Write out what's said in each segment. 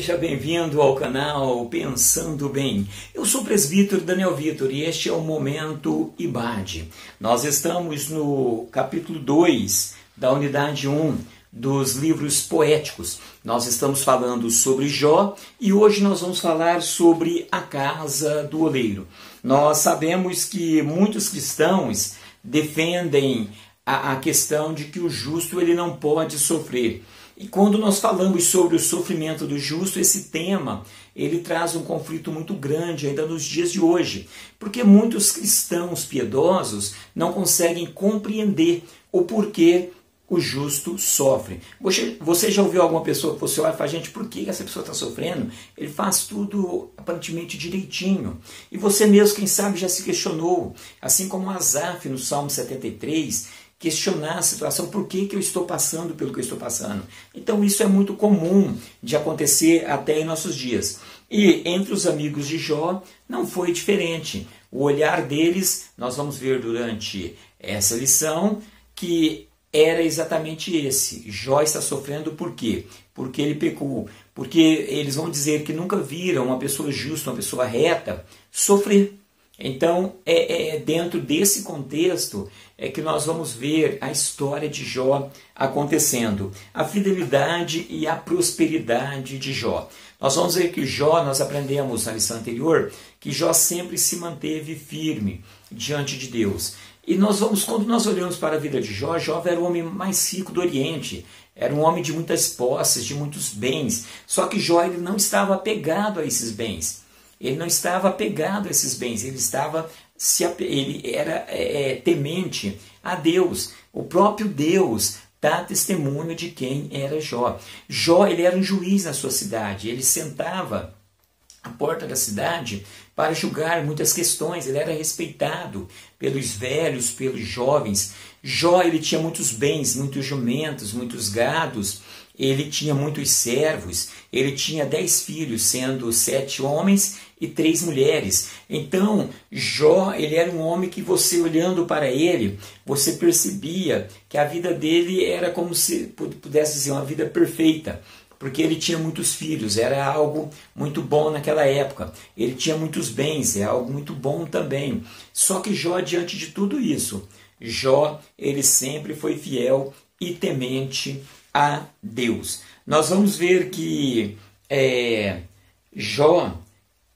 Seja bem-vindo ao canal Pensando Bem. Eu sou o presbítero Daniel Vitor e este é o Momento IBAD. Nós estamos no capítulo 2 da unidade 1 dos livros poéticos. Nós estamos falando sobre Jó e hoje nós vamos falar sobre a casa do oleiro. Nós sabemos que muitos cristãos defendem a questão de que o justo ele não pode sofrer. E quando nós falamos sobre o sofrimento do justo, esse tema ele traz um conflito muito grande ainda nos dias de hoje, porque muitos cristãos piedosos não conseguem compreender o porquê o justo sofre. Você já ouviu alguma pessoa que você olha e fala, gente, por que essa pessoa está sofrendo? Ele faz tudo aparentemente direitinho. E você mesmo, quem sabe, já se questionou, assim como Asaf no Salmo 73, questionar a situação, por que eu estou passando pelo que eu estou passando. Então isso é muito comum de acontecer até em nossos dias. E entre os amigos de Jó não foi diferente. O olhar deles, nós vamos ver durante essa lição, que era exatamente esse. Jó está sofrendo por quê? Porque ele pecou. Porque eles vão dizer que nunca viram uma pessoa justa, uma pessoa reta, sofrer. Então, dentro desse contexto é que nós vamos ver a história de Jó acontecendo. A fidelidade e a prosperidade de Jó. Nós vamos ver que Jó, nós aprendemos na lição anterior, que Jó sempre se manteve firme diante de Deus. E quando nós olhamos para a vida de Jó, Jó era o homem mais rico do Oriente. Era um homem de muitas posses, de muitos bens. Só que Jó ele não estava apegado a esses bens. Ele não estava apegado a esses bens, ele era temente a Deus. O próprio Deus dá testemunho de quem era Jó. Jó ele era um juiz na sua cidade, ele sentava à porta da cidade para julgar muitas questões, ele era respeitado pelos velhos, pelos jovens. Jó ele tinha muitos bens, muitos jumentos, muitos gados, ele tinha muitos servos, ele tinha 10 filhos, sendo 7 homens e 3 mulheres. Então, Jó, ele era um homem que você olhando para ele, você percebia que a vida dele era como se pudesse dizer uma vida perfeita, porque ele tinha muitos filhos, era algo muito bom naquela época. Ele tinha muitos bens, é algo muito bom também. Só que Jó, diante de tudo isso, Jó, ele sempre foi fiel e temente a Deus. Nós vamos ver que Jó,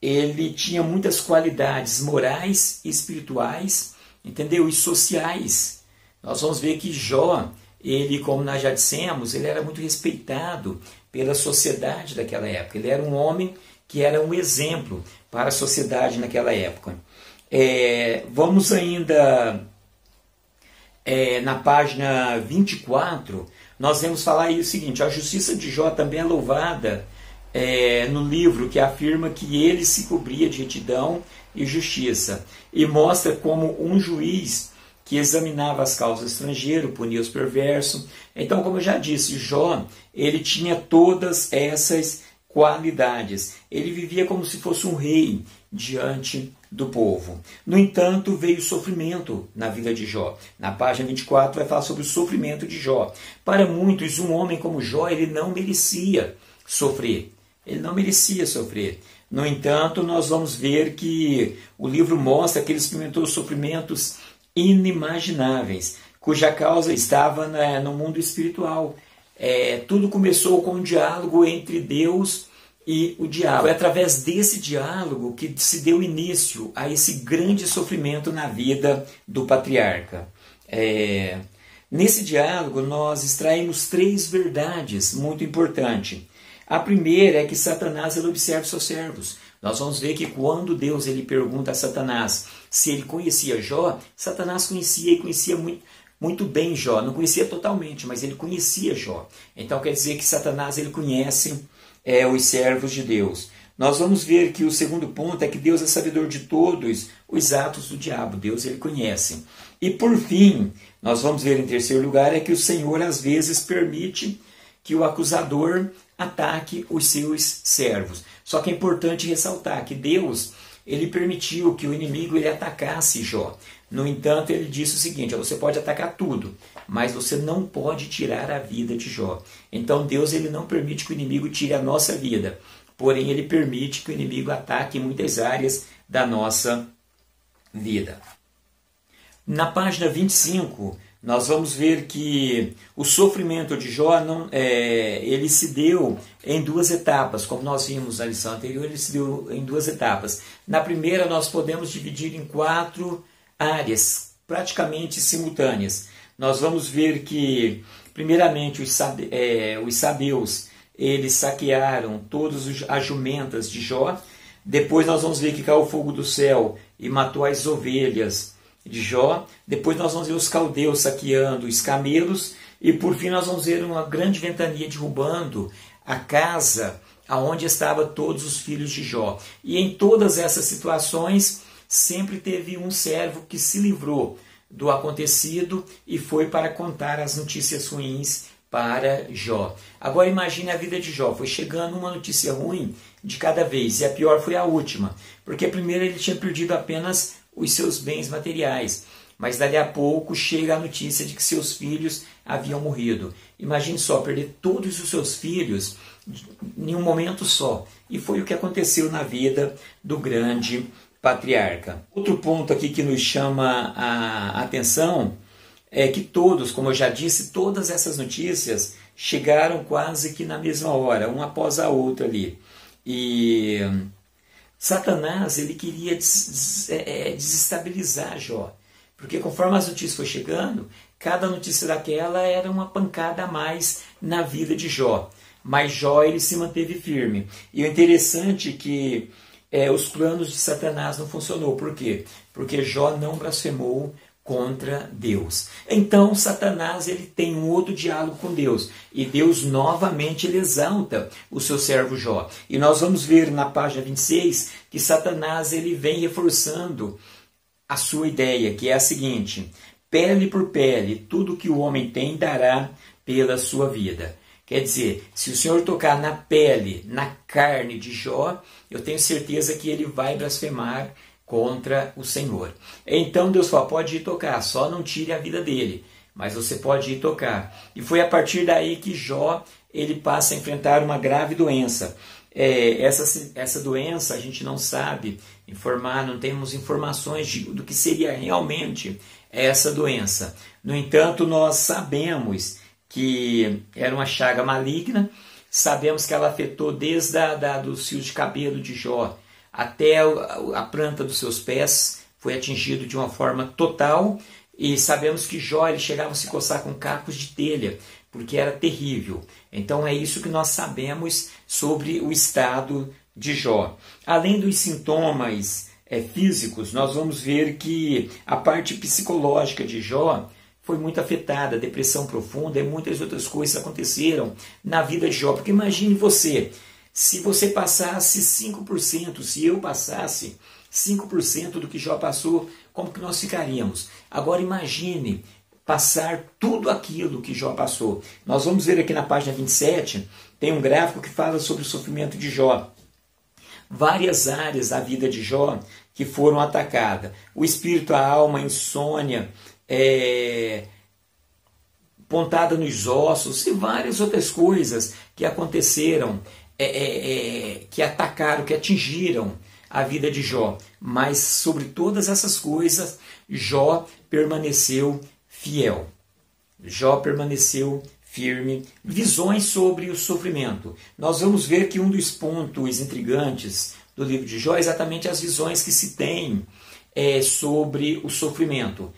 ele tinha muitas qualidades morais, espirituais, entendeu? E sociais. Nós vamos ver que Jó, ele, como nós já dissemos, ele era muito respeitado pela sociedade daquela época. Ele era um homem que era um exemplo para a sociedade naquela época. Vamos ainda na página 24, nós vamos falar aí o seguinte: a justiça de Jó também é louvada no livro que afirma que ele se cobria de retidão e justiça, e mostra como um juiz que examinava as causas estrangeiras, punia os perversos. Então, como eu já disse, Jó ele tinha todas essas qualidades. Ele vivia como se fosse um rei diante do povo. No entanto, veio o sofrimento na vida de Jó. Na página 24 vai falar sobre o sofrimento de Jó. Para muitos, um homem como Jó, ele não merecia sofrer. Ele não merecia sofrer. No entanto, nós vamos ver que o livro mostra que ele experimentou sofrimentos inimagináveis, cuja causa estava no mundo espiritual. Tudo começou com um diálogo entre Deus e o diabo. Foi através desse diálogo que se deu início a esse grande sofrimento na vida do patriarca. Nesse diálogo nós extraímos 3 verdades muito importantes. A primeira é que Satanás ele observa os seus servos. Nós vamos ver que quando Deus ele pergunta a Satanás se ele conhecia Jó, Satanás conhecia e conhecia muito bem Jó. Não conhecia totalmente, mas ele conhecia Jó. Então quer dizer que Satanás ele conhece os servos de Deus. Nós vamos ver que o segundo ponto é que Deus é sabedor de todos os atos do diabo. Deus ele conhece. E por fim, nós vamos ver em terceiro lugar é que o Senhor às vezes permite que o acusador ataque os seus servos. Só que é importante ressaltar que Deus ele permitiu que o inimigo ele atacasse Jó. No entanto, ele disse o seguinte: você pode atacar tudo, mas você não pode tirar a vida de Jó. Então Deus ele não permite que o inimigo tire a nossa vida, porém ele permite que o inimigo ataque muitas áreas da nossa vida. Na página 25, nós vamos ver que o sofrimento de Jó ele se deu em duas etapas, como nós vimos na lição anterior, ele se deu em duas etapas. Na primeira, nós podemos dividir em 4 áreas, praticamente simultâneas. Nós vamos ver que, primeiramente, os sabeus, eles saquearam todas as jumentas de Jó. Depois nós vamos ver que caiu fogo do céu e matou as ovelhas de Jó. Depois nós vamos ver os caldeus saqueando os camelos. E por fim nós vamos ver uma grande ventania derrubando a casa onde estavam todos os filhos de Jó. E em todas essas situações sempre teve um servo que se livrou do acontecido e foi para contar as notícias ruins para Jó. Agora imagine a vida de Jó. Foi chegando uma notícia ruim de cada vez, e a pior foi a última, porque a primeira ele tinha perdido apenas os seus bens materiais, mas dali a pouco chega a notícia de que seus filhos haviam morrido. Imagine só, perder todos os seus filhos em um momento só, e foi o que aconteceu na vida do grande patriarca. Outro ponto aqui que nos chama a atenção é que todos, como eu já disse, todas essas notícias chegaram quase que na mesma hora, uma após a outra ali. E Satanás ele queria desestabilizar Jó, porque conforme as notícias foram chegando, cada notícia daquela era uma pancada a mais na vida de Jó. Mas Jó ele se manteve firme. E o interessante é que os planos de Satanás não funcionou. Por quê? Porque Jó não blasfemou contra Deus. Então Satanás ele tem um outro diálogo com Deus, e Deus novamente ele exalta o seu servo Jó. E nós vamos ver na página 26 que Satanás ele vem reforçando a sua ideia, que é a seguinte: pele por pele, tudo que o homem tem dará pela sua vida. Quer dizer, se o Senhor tocar na pele, na carne de Jó, eu tenho certeza que ele vai blasfemar contra o Senhor. Então Deus falou: pode ir tocar, só não tire a vida dele, mas você pode ir tocar. E foi a partir daí que Jó ele passa a enfrentar uma grave doença. Essa doença a gente não sabe informar, não temos informações do que seria realmente essa doença. No entanto, nós sabemos que era uma chaga maligna, sabemos que ela afetou desde dos fios de cabelo de Jó até a planta dos seus pés, foi atingido de uma forma total, e sabemos que Jó ele chegava a se coçar com cacos de telha, porque era terrível. Então é isso que nós sabemos sobre o estado de Jó. Além dos sintomas físicos, nós vamos ver que a parte psicológica de Jó foi muito afetada, depressão profunda e muitas outras coisas aconteceram na vida de Jó. Porque imagine você, se você passasse 5%, se eu passasse 5% do que Jó passou, como que nós ficaríamos? Agora imagine passar tudo aquilo que Jó passou. Nós vamos ver aqui na página 27, tem um gráfico que fala sobre o sofrimento de Jó. Várias áreas da vida de Jó que foram atacadas. O espírito, a alma, a insônia, pontada nos ossos e várias outras coisas que aconteceram, que atacaram, que atingiram a vida de Jó. Mas sobre todas essas coisas, Jó permaneceu fiel. Jó permaneceu firme. Visões sobre o sofrimento. Nós vamos ver que um dos pontos intrigantes do livro de Jó é exatamente as visões que se tem sobre o sofrimento.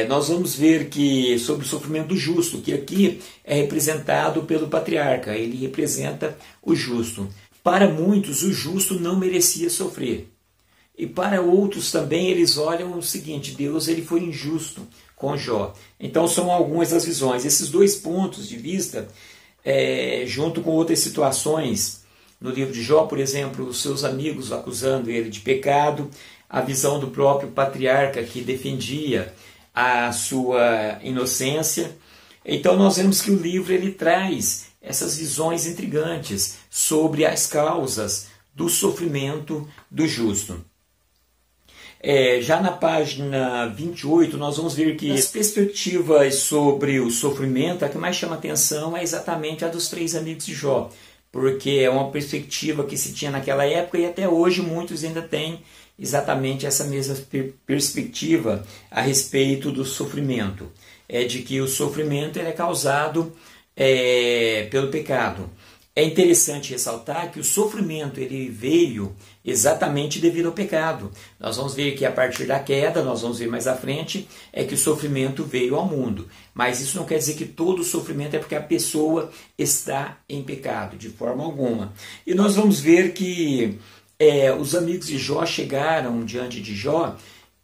Nós vamos ver que sobre o sofrimento do justo, que aqui é representado pelo patriarca, ele representa o justo. Para muitos, o justo não merecia sofrer. E para outros também, eles olham o seguinte: Deus ele foi injusto com Jó. Então são algumas das visões. Esses dois pontos de vista, junto com outras situações no livro de Jó, por exemplo, os seus amigos acusando ele de pecado, a visão do próprio patriarca que defendia a sua inocência. Então nós vemos que o livro ele traz essas visões intrigantes sobre as causas do sofrimento do justo. Já na página 28, nós vamos ver que as perspectivas sobre o sofrimento, a que mais chama atenção é exatamente a dos 3 amigos de Jó, porque é uma perspectiva que se tinha naquela época e até hoje muitos ainda têm exatamente essa mesma perspectiva a respeito do sofrimento. É de que o sofrimento é causado pelo pecado. É interessante ressaltar que o sofrimento ele veio exatamente devido ao pecado. Nós vamos ver que a partir da queda, nós vamos ver mais à frente, é que o sofrimento veio ao mundo. Mas isso não quer dizer que todo o sofrimento é porque a pessoa está em pecado, de forma alguma. E nós vamos ver que os amigos de Jó chegaram diante de Jó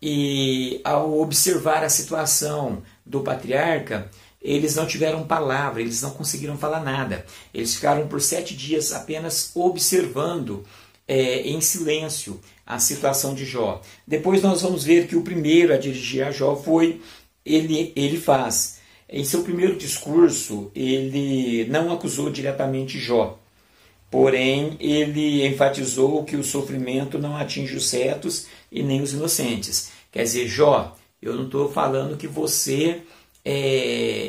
e, ao observar a situação do patriarca, eles não tiveram palavra, eles não conseguiram falar nada. Eles ficaram por 7 dias apenas observando em silêncio a situação de Jó. Depois nós vamos ver que o primeiro a dirigir a Jó foi Elifaz. Em seu primeiro discurso, ele não acusou diretamente Jó, porém ele enfatizou que o sofrimento não atinge os retos e nem os inocentes. Quer dizer, Jó, eu não estou falando que você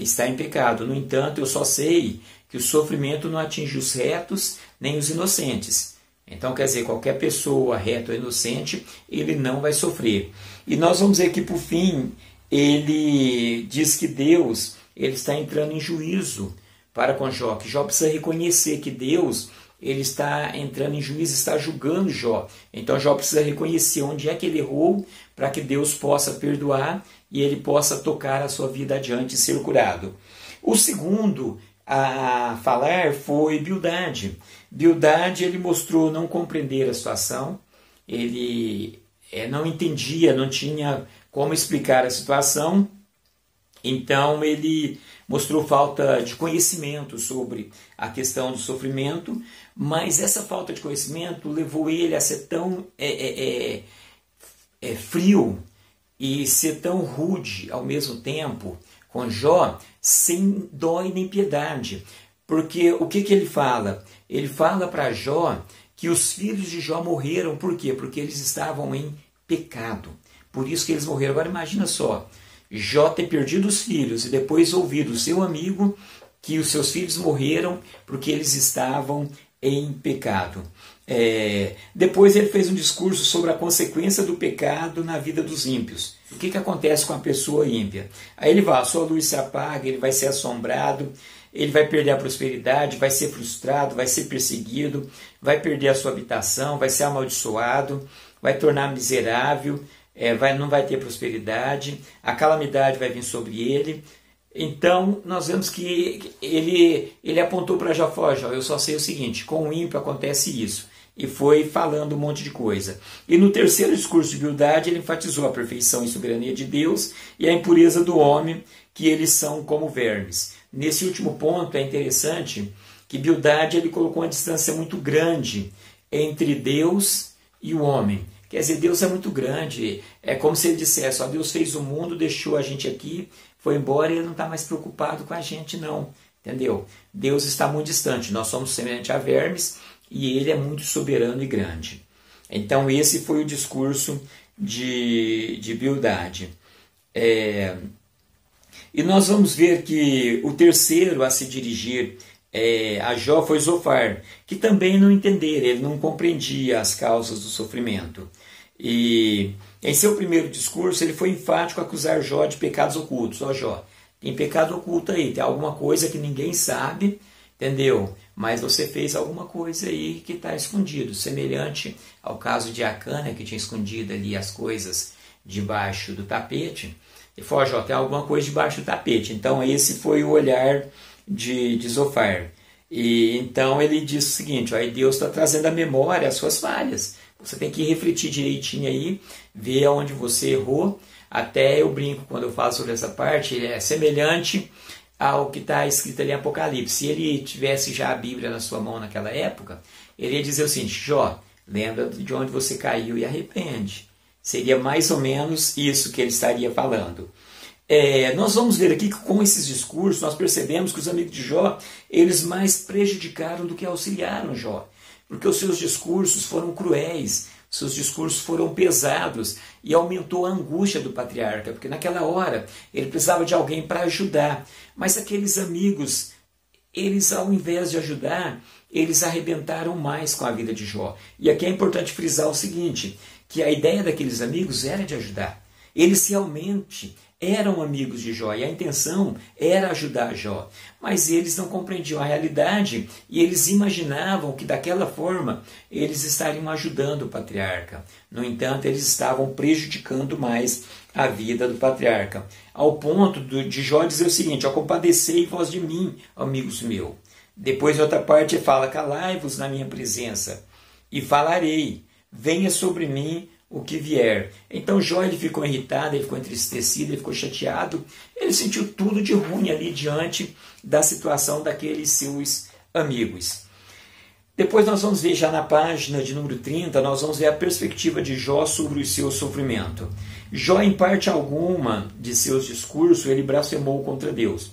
está em pecado. No entanto, eu só sei que o sofrimento não atinge os retos nem os inocentes. Então, quer dizer, qualquer pessoa reta ou inocente, ele não vai sofrer. E nós vamos ver que, por fim, ele diz que Deus ele está entrando em juízo para com Jó, que Jó precisa reconhecer que Deus ele está entrando em juízo, está julgando Jó. Então Jó precisa reconhecer onde é que ele errou para que Deus possa perdoar e ele possa tocar a sua vida adiante e ser curado. O segundo a falar foi Bildade. Bildade ele mostrou não compreender a situação, ele não entendia, não tinha como explicar a situação, então ele mostrou falta de conhecimento sobre a questão do sofrimento, mas essa falta de conhecimento levou ele a ser tão frio e ser tão rude ao mesmo tempo com Jó, sem dó e nem piedade. Porque o que ele fala? Ele fala para Jó que os filhos de Jó morreram, por quê? Porque eles estavam em pecado. Por isso que eles morreram. Agora imagina só, Jó ter perdido os filhos e depois ouvir do seu amigo que os seus filhos morreram porque eles estavam em pecado. Depois ele fez um discurso sobre a consequência do pecado na vida dos ímpios. O que acontece com a pessoa ímpia? Aí ele vai, a sua luz se apaga, ele vai ser assombrado, ele vai perder a prosperidade, vai ser frustrado, vai ser perseguido, vai perder a sua habitação, vai ser amaldiçoado, vai tornar miserável, não vai ter prosperidade, a calamidade vai vir sobre ele. Então, nós vemos que ele apontou para Jó, eu só sei o seguinte, com o ímpio acontece isso. E foi falando um monte de coisa. E no terceiro discurso de Bildade, ele enfatizou a perfeição e soberania de Deus e a impureza do homem, que eles são como vermes. Nesse último ponto, é interessante que Bildade ele colocou uma distância muito grande entre Deus e o homem. Quer dizer, Deus é muito grande. É como se ele dissesse, Deus fez o mundo, deixou a gente aqui, foi embora e ele não está mais preocupado com a gente, não. Entendeu? Deus está muito distante. Nós somos semelhantes a vermes e ele é muito soberano e grande. Então esse foi o discurso de Bildade. E nós vamos ver que o terceiro a se dirigir a Jó foi Zofar, que também não entendera, ele não compreendia as causas do sofrimento. E em seu primeiro discurso ele foi enfático a acusar Jó de pecados ocultos. Jó, tem pecado oculto aí, tem alguma coisa que ninguém sabe, entendeu? Mas você fez alguma coisa aí que está escondido, semelhante ao caso de Acã, que tinha escondido ali as coisas debaixo do tapete. E falou, Jó, tem alguma coisa debaixo do tapete. Então esse foi o olhar de Zofar. E então ele diz o seguinte, aí Deus está trazendo à memória as suas falhas. Você tem que refletir direitinho aí, ver onde você errou. Até eu brinco quando eu falo sobre essa parte, ele é semelhante ao que está escrito ali em Apocalipse. Se ele tivesse já a Bíblia na sua mão naquela época, ele ia dizer o seguinte, Jó, lembra de onde você caiu e arrepende. Seria mais ou menos isso que ele estaria falando. Nós vamos ver aqui que com esses discursos nós percebemos que os amigos de Jó, eles mais prejudicaram do que auxiliaram Jó. Porque os seus discursos foram cruéis, seus discursos foram pesados e aumentou a angústia do patriarca, porque naquela hora ele precisava de alguém para ajudar. Mas aqueles amigos, eles ao invés de ajudar, eles arrebentaram mais com a vida de Jó. E aqui é importante frisar o seguinte, que a ideia daqueles amigos era de ajudar. Eles realmente eram amigos de Jó e a intenção era ajudar Jó. Mas eles não compreendiam a realidade e eles imaginavam que daquela forma eles estariam ajudando o patriarca. No entanto, eles estavam prejudicando mais a vida do patriarca. Ao ponto de Jó dizer o seguinte, compadecei-vos de mim, amigos meus. Depois, em outra parte, ele fala, calai-vos na minha presença e falarei, venha sobre mim o que vier. Então Jó ele ficou irritado, ele ficou entristecido, ele ficou chateado, ele sentiu tudo de ruim ali diante da situação daqueles seus amigos. Depois nós vamos ver já na página de número 30, nós vamos ver a perspectiva de Jó sobre o seu sofrimento. Jó, em parte alguma de seus discursos, ele blasfemou contra Deus.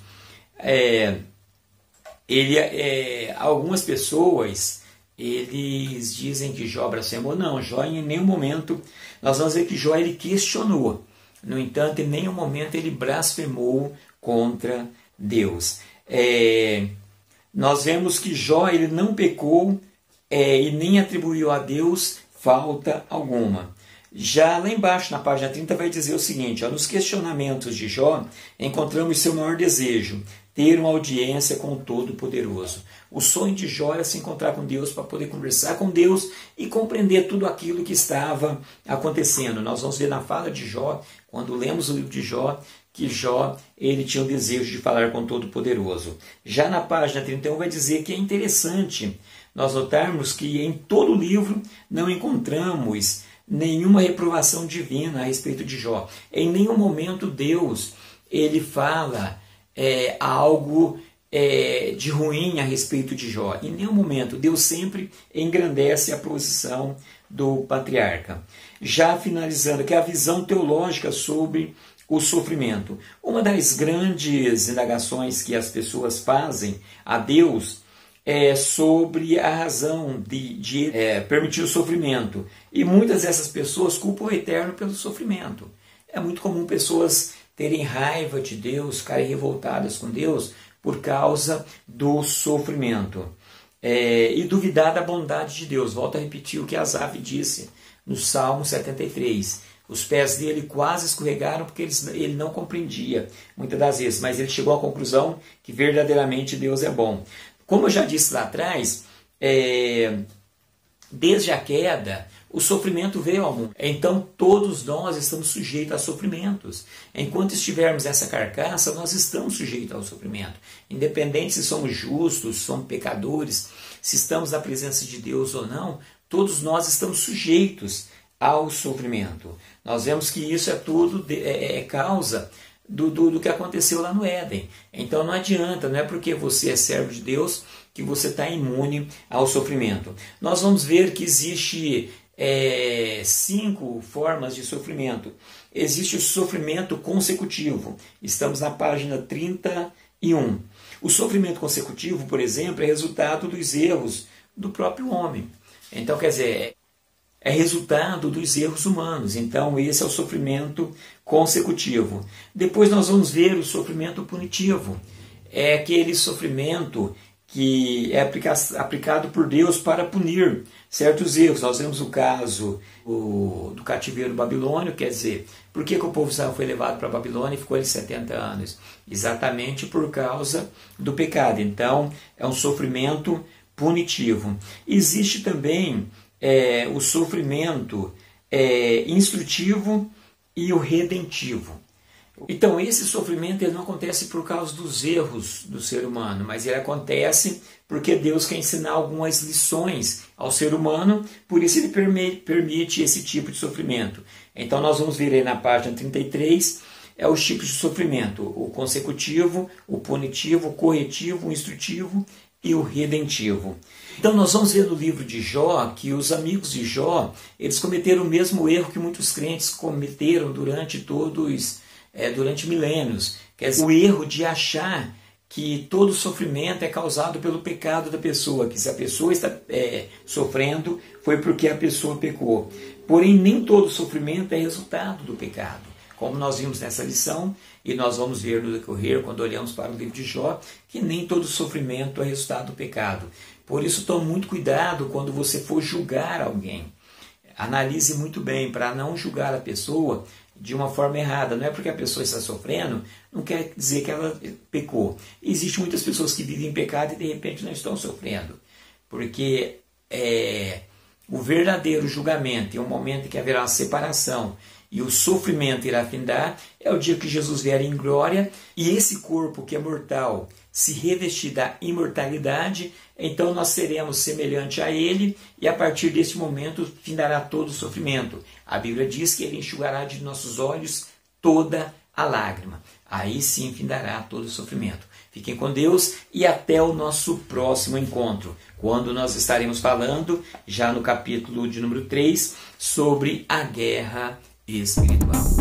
Algumas pessoas, eles dizem que Jó blasfemou. Não, Jó em nenhum momento, nós vamos ver que Jó ele questionou. No entanto, em nenhum momento ele blasfemou contra Deus. Nós vemos que Jó ele não pecou e nem atribuiu a Deus falta alguma. Já lá embaixo, na página 30, vai dizer o seguinte, nos questionamentos de Jó, encontramos seu maior desejo, ter uma audiência com o Todo-Poderoso. O sonho de Jó era se encontrar com Deus para poder conversar com Deus e compreender tudo aquilo que estava acontecendo. Nós vamos ver na fala de Jó, quando lemos o livro de Jó, que Jó ele tinha o desejo de falar com o Todo-Poderoso. Já na página 31 vai dizer que é interessante nós notarmos que em todo o livro não encontramos nenhuma reprovação divina a respeito de Jó. Em nenhum momento Deus ele fala algo de ruim a respeito de Jó. Em nenhum momento. Deus sempre engrandece a posição do patriarca. Já finalizando, que é a visão teológica sobre o sofrimento. Uma das grandes indagações que as pessoas fazem a Deus é sobre a razão de permitir o sofrimento. E muitas dessas pessoas culpam o Eterno pelo sofrimento. É muito comum pessoas terem raiva de Deus, ficarem revoltadas com Deus por causa do sofrimento. E duvidar da bondade de Deus. Volto a repetir o que Asaf disse no Salmo 73. Os pés dele quase escorregaram porque ele não compreendia muitas das vezes, mas ele chegou à conclusão que verdadeiramente Deus é bom. Como eu já disse lá atrás, desde a queda, o sofrimento veio ao mundo. Então todos nós estamos sujeitos a sofrimentos. Enquanto estivermos nessa carcaça, nós estamos sujeitos ao sofrimento. Independente se somos justos, se somos pecadores, se estamos na presença de Deus ou não, todos nós estamos sujeitos ao sofrimento. Nós vemos que isso é tudo causa do que aconteceu lá no Éden. Então não adianta, não é porque você é servo de Deus que você está imune ao sofrimento. Nós vamos ver que existe 5 formas de sofrimento. Existe o sofrimento consecutivo. Estamos na página 31. O sofrimento consecutivo, por exemplo, é resultado dos erros do próprio homem. Então, quer dizer, é resultado dos erros humanos. Então, esse é o sofrimento consecutivo. Depois nós vamos ver o sofrimento punitivo. É aquele sofrimento que é aplicado por Deus para punir certos erros. Nós vemos o caso do cativeiro babilônio, quer dizer, por que o povo de Israel foi levado para a Babilônia e ficou ali 70 anos? Exatamente por causa do pecado. Então, é um sofrimento punitivo. Existe também o sofrimento instrutivo e o redentivo. Então, esse sofrimento ele não acontece por causa dos erros do ser humano, mas ele acontece porque Deus quer ensinar algumas lições ao ser humano, por isso ele permite esse tipo de sofrimento. Então, nós vamos ver aí na página 33, os tipos de sofrimento: o consecutivo, o punitivo, o corretivo, o instrutivo e o redentivo. Então nós vamos ver no livro de Jó que os amigos de Jó, eles cometeram o mesmo erro que muitos crentes cometeram durante milênios. Quer dizer, o erro de achar que todo sofrimento é causado pelo pecado da pessoa, que se a pessoa está sofrendo, foi porque a pessoa pecou. Porém, nem todo sofrimento é resultado do pecado. Como nós vimos nessa lição, e nós vamos ver no decorrer, quando olhamos para o livro de Jó, que nem todo sofrimento é resultado do pecado. Por isso, tome muito cuidado quando você for julgar alguém. Analise muito bem para não julgar a pessoa de uma forma errada. Não é porque a pessoa está sofrendo, não quer dizer que ela pecou. Existem muitas pessoas que vivem em pecado e de repente não estão sofrendo. Porque o verdadeiro julgamento, em um momento em que haverá uma separação e o sofrimento irá findar, é o dia que Jesus vier em glória e esse corpo que é mortal se revestir da imortalidade, então nós seremos semelhante a Ele e a partir desse momento findará todo o sofrimento. A Bíblia diz que Ele enxugará de nossos olhos toda a lágrima. Aí sim findará todo o sofrimento. Fiquem com Deus e até o nosso próximo encontro, quando nós estaremos falando, já no capítulo de número 3, sobre a guerra espiritual.